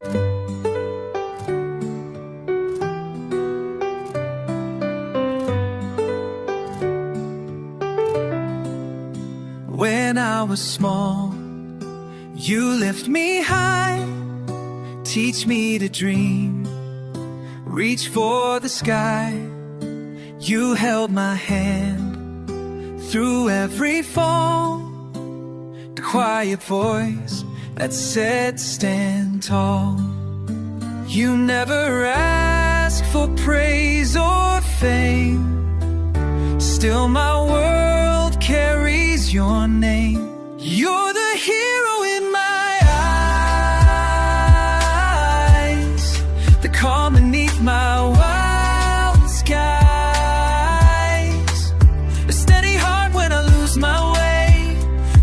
When I was small, you lift me high, teach me to dream, reach for the sky. You held my hand through every fall, the quiet voice that said stand tall. You never asked for praise or fame, still my world carries your name. You're the hero in my eyes, the calm beneath my wild skies, a steady heart when I lose my way,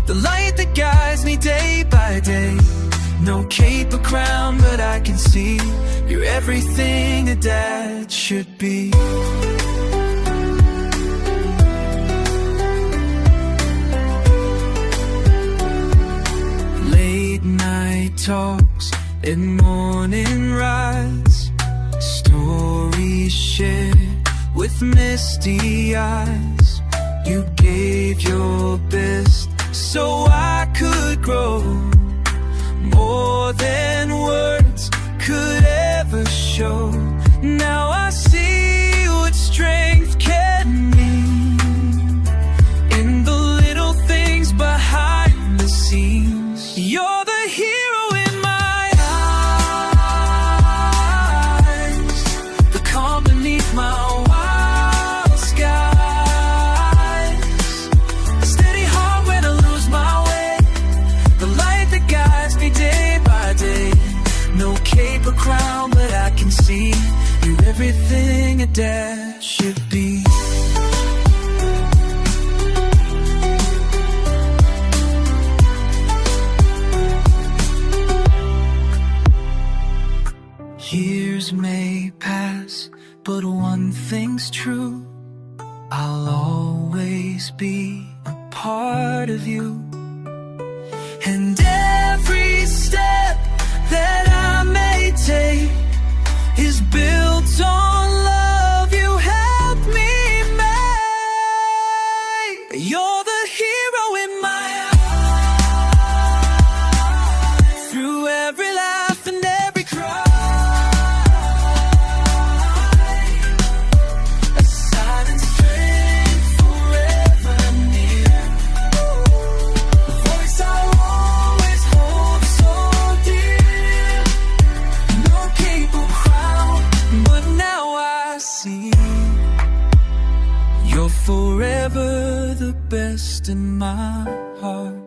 the light that guides me day by day. No cape or crown, but I can see you're everything a dad should be. Late night talks and morning rides, stories shared with misty eyes. You gave your best so I could grow, more than words could ever show. Now I see what strength can mean in the little things behind the scenes. You're the hero in my eyes, the calm beneath my wild skies, a steady heart when I lose my way, the light that guides me day by day. No cape or crown, but I can see you're everything a dad should be. Years may pass, but one thing's true, I'll always be a part of you. And every step that I may take is built on love you helped me make. You're the hero in my eyes, through every laugh and every cry, a silent strength forever near, the voice I'll always hold so dear. No cape or crown, but now I see you're forever the best in my heart.